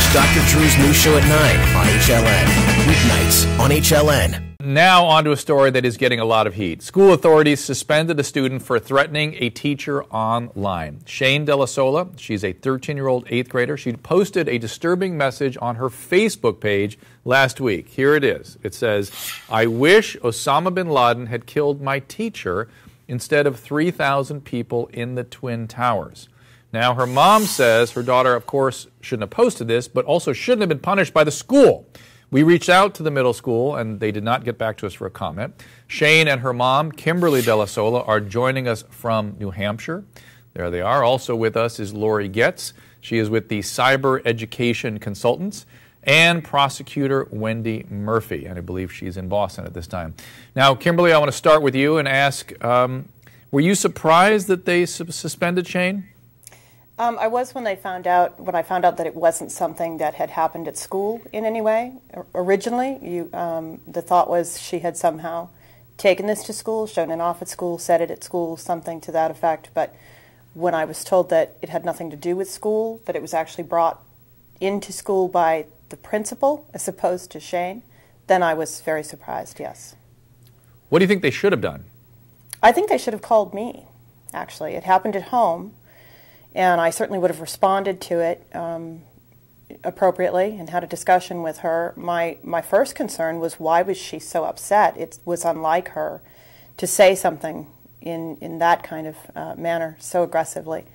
Watch Dr. Drew's new show at 9 on HLN. Weeknights on HLN. Now on to a story that is getting a lot of heat. School authorities suspended a student for threatening a teacher online. Shane Della Sola, she's a 13-year-old 8th grader. She posted a disturbing message on her Facebook page last week. Here it is. It says, "I wish Osama bin Laden had killed my teacher instead of 3,000 people in the Twin Towers." Now, her mom says her daughter, of course, shouldn't have posted this, but also shouldn't have been punished by the school. We reached out to the middle school, and they did not get back to us for a comment. Shane and her mom, Kimberly Della Sola, are joining us from New Hampshire. There they are. Also with us is Lori Getz. She is with the Cyber Education Consultants, and prosecutor Wendy Murphy, and I believe she's in Boston at this time. Now, Kimberly, I want to start with you and ask, were you surprised that they suspended Shane? I was when I found out that it wasn't something that had happened at school in any way. Originally, the thought was she had somehow taken this to school, shown it off at school, said it at school, something to that effect. But when I was told that it had nothing to do with school, that it was actually brought into school by the principal as opposed to Shane, then I was very surprised, yes. What do you think they should have done? I think they should have called me, actually. It happened at home. And I certainly would have responded to it appropriately and had a discussion with her. My first concern was, why was she so upset? It was unlike her to say something in that kind of manner so aggressively.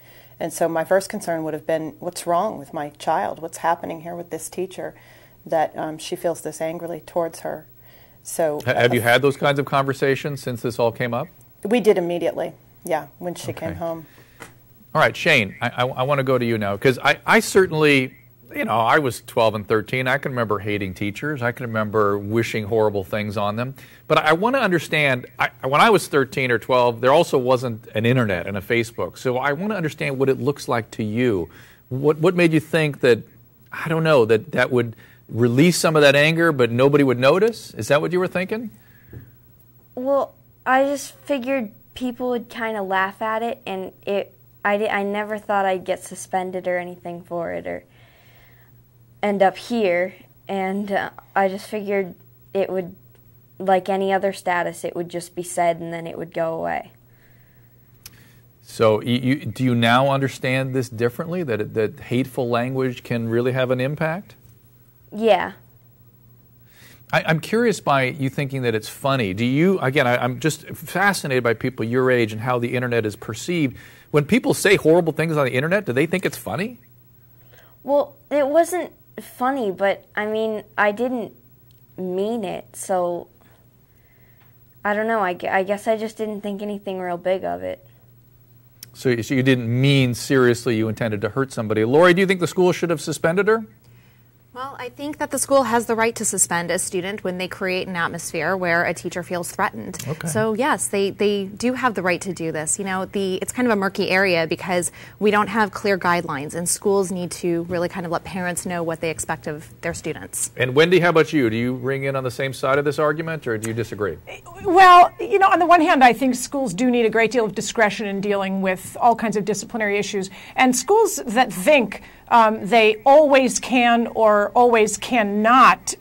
And so my first concern would have been, what's wrong with my child? What's happening here with this teacher that she feels this angrily towards her? So have you had those kinds of conversations since this all came up? We did immediately, yeah, when she came home. All right, Shane, I want to go to you now, because I certainly, I was 12 and 13. I can remember hating teachers. I can remember wishing horrible things on them. But I want to understand, when I was 13 or 12, there also wasn't an internet and a Facebook. So I want to understand what it looks like to you. What made you think that, I don't know, that would release some of that anger, but nobody would notice? Is that what you were thinking? Well, I just figured people would kind of laugh at it, and I never thought I'd get suspended or anything for it or end up here, and I just figured it would, like any other status, it would just be said and then it would go away. So do you now understand this differently, that hateful language can really have an impact? Yeah. I'm curious by you thinking that it's funny. Do you, again, I'm just fascinated by people your age and how the internet is perceived. When people say horrible things on the internet, do they think it's funny? Well, it wasn't funny, but I mean, I didn't mean it, so I don't know. I guess I just didn't think anything real big of it. So you didn't mean seriously you intended to hurt somebody. Lori, do you think the school should have suspended her? Well, I think that the school has the right to suspend a student when they create an atmosphere where a teacher feels threatened. Okay. So yes, they do have the right to do this. It's kind of a murky area because we don't have clear guidelines, and schools need to really kind of let parents know what they expect of their students. And Wendy, how about you? Do you ring in on the same side of this argument, or do you disagree? Well, on the one hand, I think schools do need a great deal of discretion in dealing with all kinds of disciplinary issues. And schools that think they always can or always cannot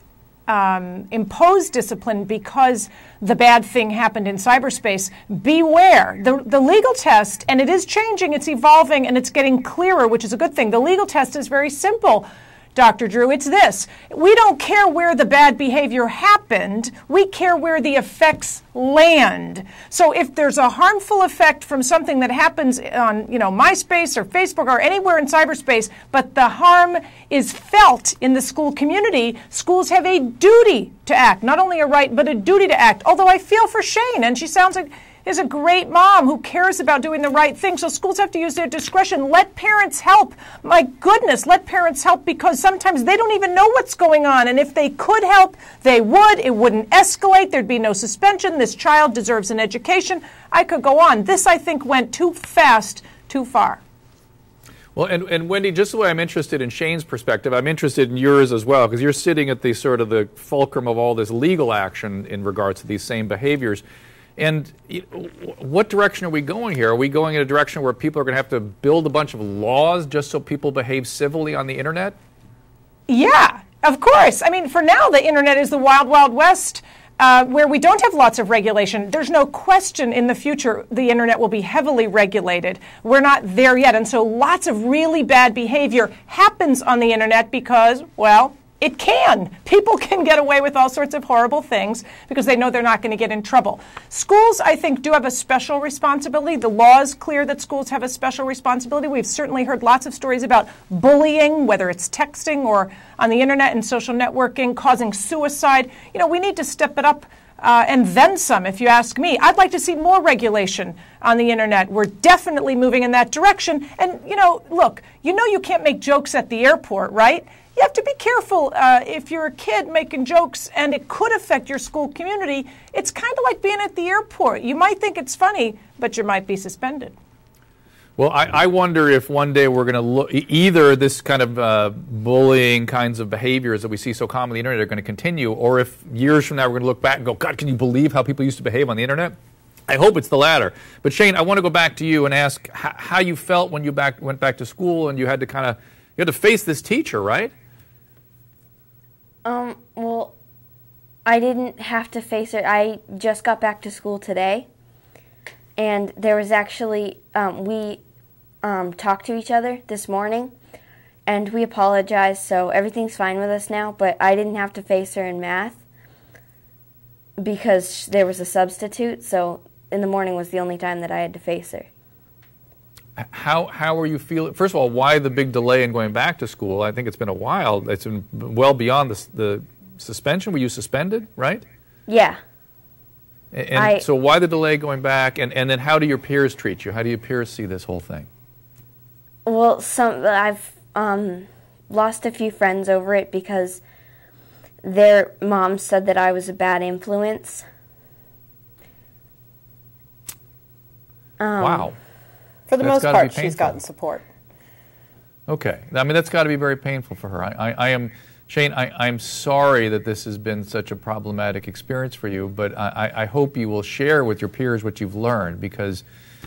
impose discipline because the bad thing happened in cyberspace, beware. The legal test, and it is changing, it's evolving, and it's getting clearer, which is a good thing. The legal test is very simple, Dr. Drew. It's this. We don't care where the bad behavior happened. We care where the effects land. So if there's a harmful effect from something that happens on, MySpace or Facebook or anywhere in cyberspace, but the harm is felt in the school community, schools have a duty to act. Not only a right, but a duty to act. Although I feel for Shane, and she sounds like is a great mom who cares about doing the right thing. So schools have to use their discretion. Let parents help. My goodness, let parents help, because sometimes they don't even know what's going on. And if they could help, they would. It wouldn't escalate. There'd be no suspension. This child deserves an education. I could go on. This, I think, went too fast, too far. Well, and Wendy, just the way I'm interested in Shane's perspective, I'm interested in yours as well, because you're sitting at the sort of the fulcrum of all this legal action in regards to these same behaviors. And what direction are we going here? Are we going in a direction where people are going to have to build a bunch of laws just so people behave civilly on the internet? Yeah, of course. I mean, for now, the internet is the wild, wild west, where we don't have lots of regulation. There's no question in the future the internet will be heavily regulated. We're not there yet. And so lots of really bad behavior happens on the internet because, well, it can. People can get away with all sorts of horrible things because they know they're not going to get in trouble. Schools, I think, do have a special responsibility. The law is clear that schools have a special responsibility. We've certainly heard lots of stories about bullying, whether it's texting or on the internet and social networking, causing suicide. You know, we need to step it up and then some, if you ask me. I'd like to see more regulation on the internet. We're definitely moving in that direction. And, you know, look, you know you can't make jokes at the airport, right? You have to be careful if you're a kid making jokes and it could affect your school community. It's kind of like being at the airport. You might think it's funny, but you might be suspended. Well, I wonder if one day we're going to look, either this kind of bullying kinds of behaviors that we see so commonly on the internet are going to continue, or if years from now we're going to look back and go, God, can you believe how people used to behave on the internet? I hope it's the latter. But Shane, I want to go back to you and ask how you felt when you went back to school and you had to face this teacher, right? Well, I didn't have to face it. I just got back to school today, and there was actually, we talked to each other this morning, and we apologized, so everything's fine with us now, but I didn't have to face her in math because there was a substitute, so in the morning was the only time that I had to face her. How are you feeling? First of all, why the big delay in going back to school? I think it's been a while. It's been well beyond the suspension. Were you suspended, right? Yeah. And so why the delay going back? And then how do your peers treat you? How do your peers see this whole thing? Well, I've lost a few friends over it because their moms said that I was a bad influence. Wow. For the most part, she's gotten support. Okay. I mean, that's got to be very painful for her. Shane, I'm sorry that this has been such a problematic experience for you, but I hope you will share with your peers what you've learned because,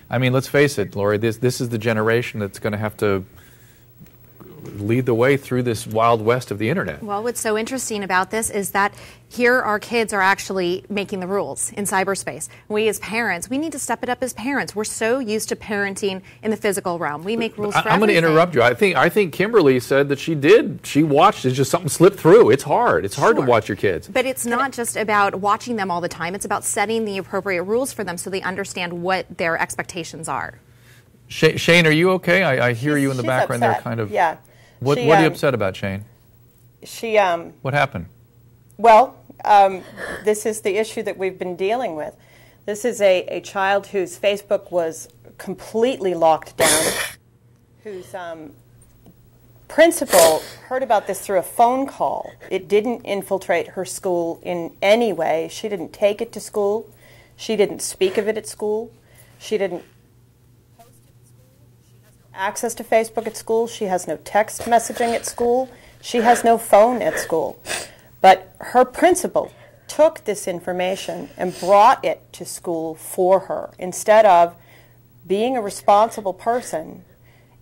I mean, let's face it, Lori, this is the generation that's going to have to lead the way through this wild west of the internet. Well, what's so interesting about this is that here our kids are actually making the rules in cyberspace. We as parents, we need to step it up as parents. We're so used to parenting in the physical realm. We make rules for everything. I'm going to interrupt you. I think Kimberly said that she did. She watched. It's just something slipped through. It's hard. It's hard to watch your kids. But it's not just about watching them all the time. It's about setting the appropriate rules for them so they understand what their expectations are. Shane, are you okay? I hear you in the background upset. there kind of. Yeah. What are you upset about, Shane? What happened? Well, this is the issue that we've been dealing with. This is a child whose Facebook was completely locked down, whose principal heard about this through a phone call. It didn't infiltrate her school in any way. She didn't take it to school. She didn't speak of it at school. She didn't access to Facebook at school. She has no text messaging at school. She has no phone at school. But her principal took this information and brought it to school for her instead of being a responsible person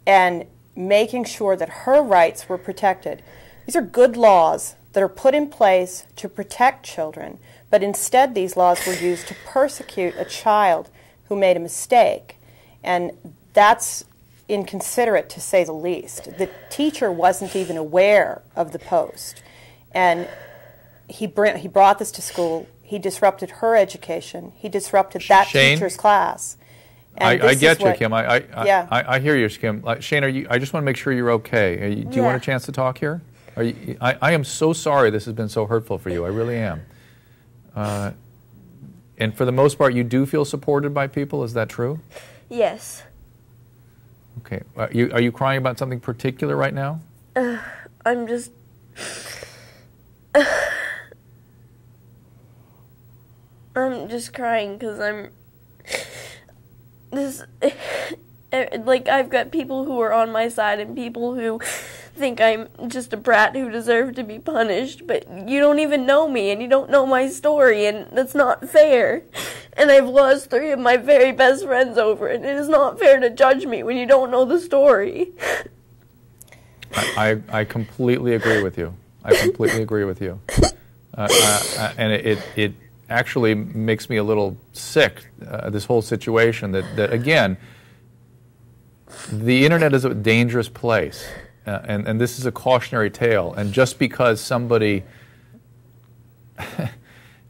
and making sure that her rights were protected. These are good laws that are put in place to protect children, but instead these laws were used to persecute a child who made a mistake. And that's inconsiderate, to say the least. The teacher wasn't even aware of the post, and he brought this to school. He disrupted her education. He disrupted that Shane, teacher's class. And I get you, Kim. I hear you, Kim. Shane, I just want to make sure you're okay. Do you want a chance to talk here? I am so sorry this has been so hurtful for you. I really am. And for the most part, you do feel supported by people. Is that true? Yes. Okay. Are you crying about something particular right now? I'm just... I'm just crying because I've got people who are on my side and people who think I'm just a brat who deserve to be punished, but you don't even know me and you don't know my story, and that's not fair. And I've lost 3 of my very best friends over it. It is not fair to judge me when you don't know the story. I completely agree with you. I completely agree with you. And it actually makes me a little sick, this whole situation, that again, the internet is a dangerous place, and this is a cautionary tale. And just because somebody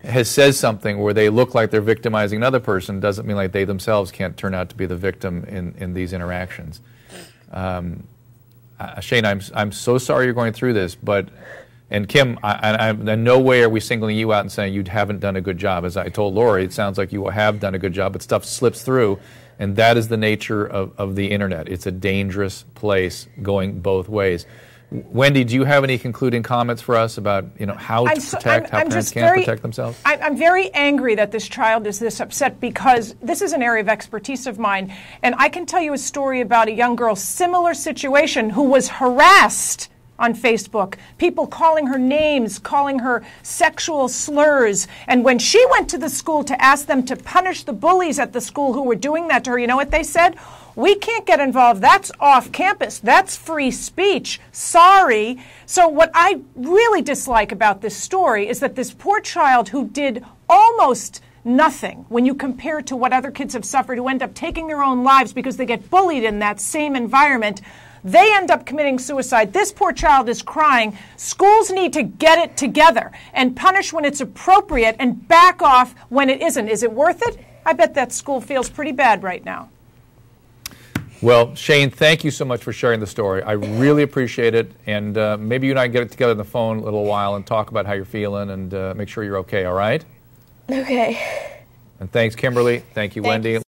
has said something where they look like they're victimizing another person doesn't mean like they themselves can't turn out to be the victim in these interactions. Shane, I'm so sorry you're going through this, and Kim, in no way are we singling you out and saying you haven't done a good job. As I told Lori, it sounds like you have done a good job, but stuff slips through, and that is the nature of the internet. It's a dangerous place going both ways. Wendy, do you have any concluding comments for us about how parents can protect themselves? I'm very angry that this child is this upset because this is an area of expertise of mine, and I can tell you a story about a young girl, similar situation, who was harassed on Facebook, people calling her names, calling her sexual slurs. And when she went to the school to ask them to punish the bullies at the school who were doing that to her, you know what they said? We can't get involved. That's off campus. That's free speech. Sorry. So what I really dislike about this story is that this poor child who did almost nothing when you compare it to what other kids have suffered, who end up taking their own lives because they get bullied in that same environment, they end up committing suicide. This poor child is crying. Schools need to get it together and punish when it's appropriate and back off when it isn't. Is it worth it? I bet that school feels pretty bad right now. Well, Shane, thank you so much for sharing the story. I really appreciate it. And maybe you and I get together on the phone a little while and talk about how you're feeling and make sure you're okay, all right? Okay. And thanks, Kimberly. Thank you, Wendy.